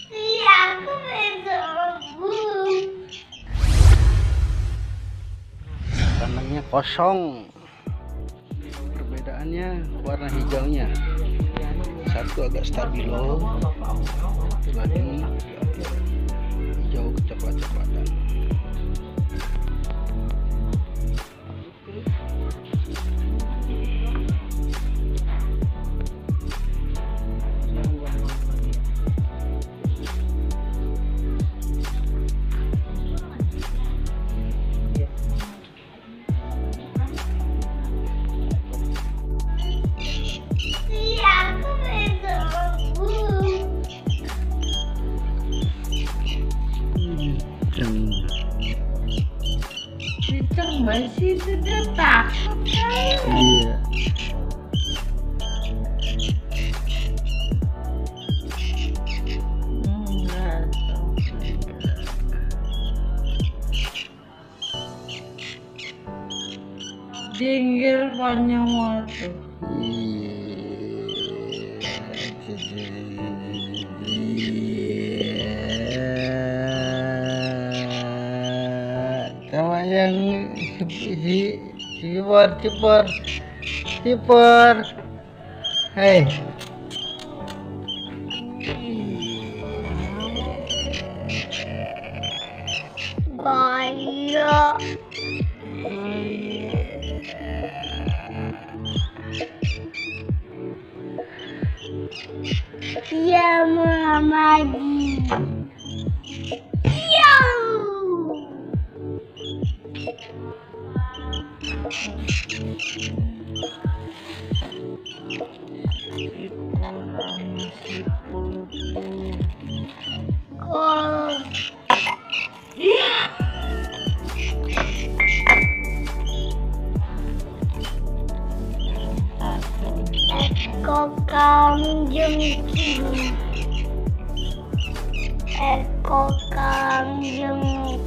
Iya, aku pengen burung. Kandangnya kosong. Perbedaannya warna hijaunya. Satu agak stabilo, satu lagi hijau kecoklat-coklatan. Binatang masih sudah takut kan? Iya. Enggak tahu. Dinggir panjang waktu. Sama yang cipor. Hei. Gaya. Iya, Muhammadi. Iya. Ekor jengking. Ekor jengking.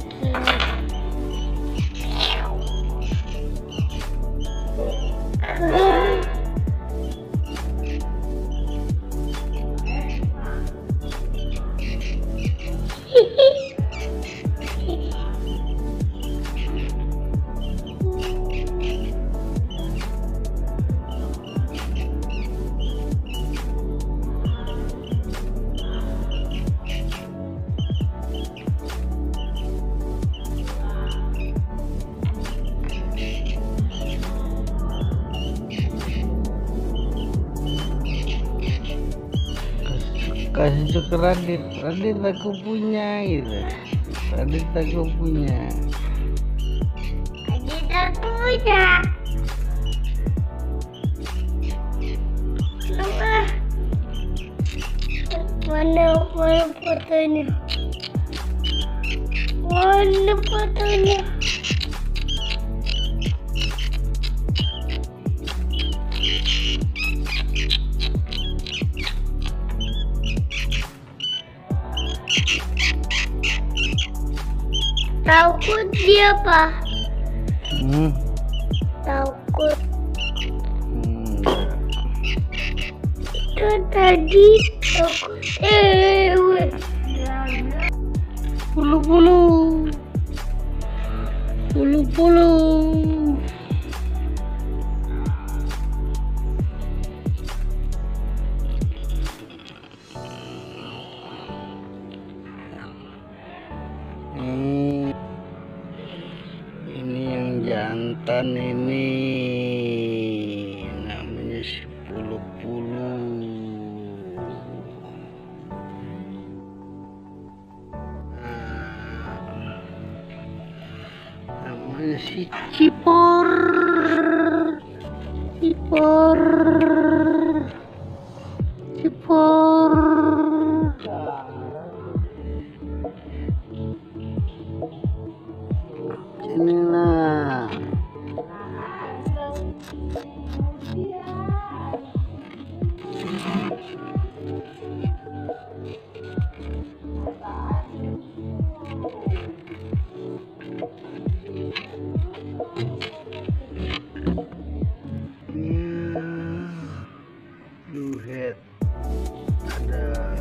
Kasih ke Radit aku punya gitu. Radit aku punya. Mana fotonya? Mana fotonya? Takut dia, Pak. Takut. Itu tadi takut. Puluh. Ini yang jantan ini namanya si puluh. Namanya si cipor. Inilah. Blue head, ada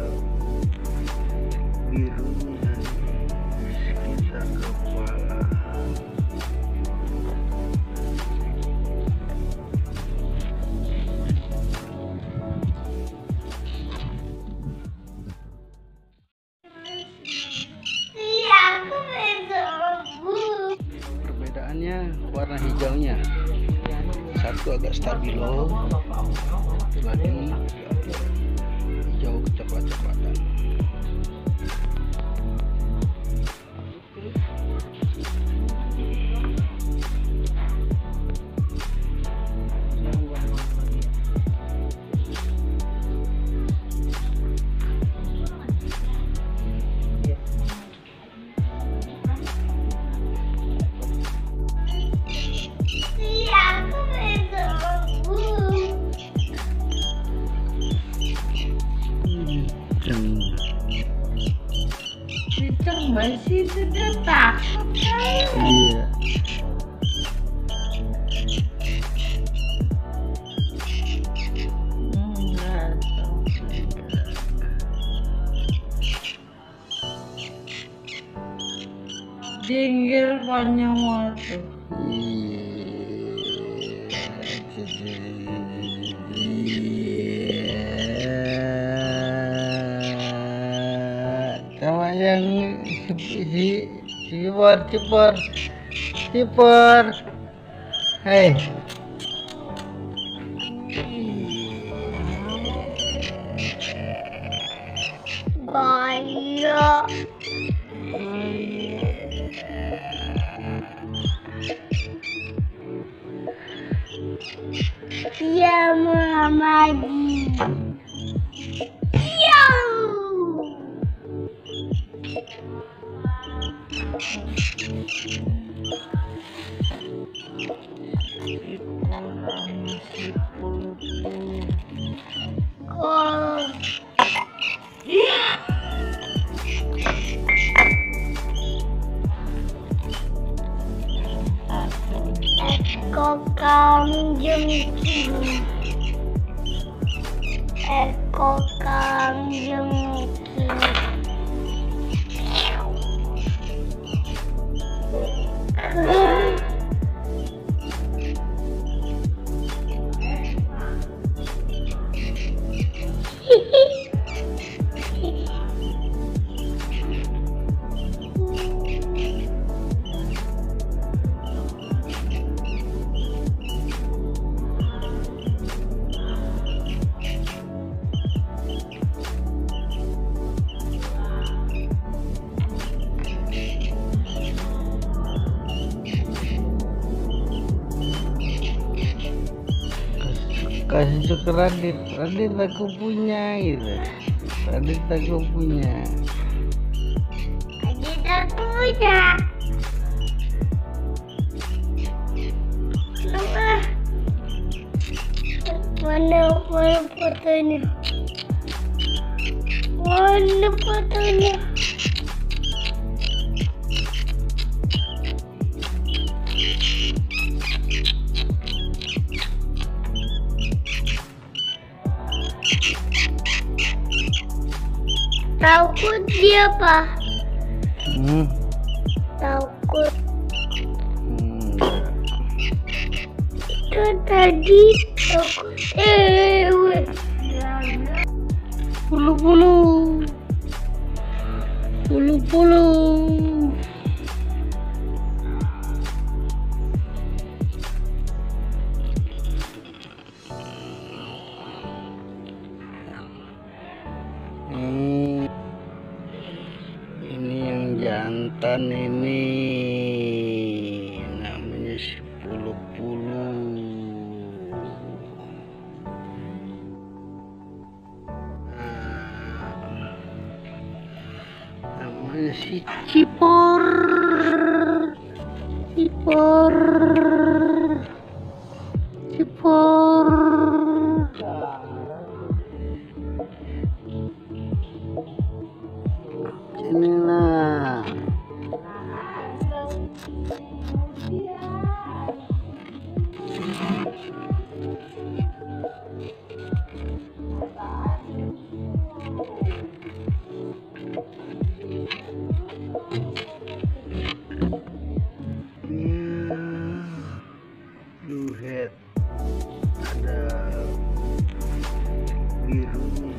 hijaunya. Satu agak stabilo, satu lagi hijau kecoklatan. Binatang masih sudah takut kan? Iya. Enggak tahu. Dinggir panjang waktu. Sama yang cipor. Hei. Banyak. Ya Muhammadi. Ya. Kang jengking, kang jengking. Kasih ke Radit aku punya gitu. Radit aku punya. Mana fotonya? Mana fotonya? Takut dia, Pak. Takut. Itu tadi takut. Bulu. Ini yang jantan ini namanya si pulu. Namanya si cipor. Inilah. Blue head, ada birunya.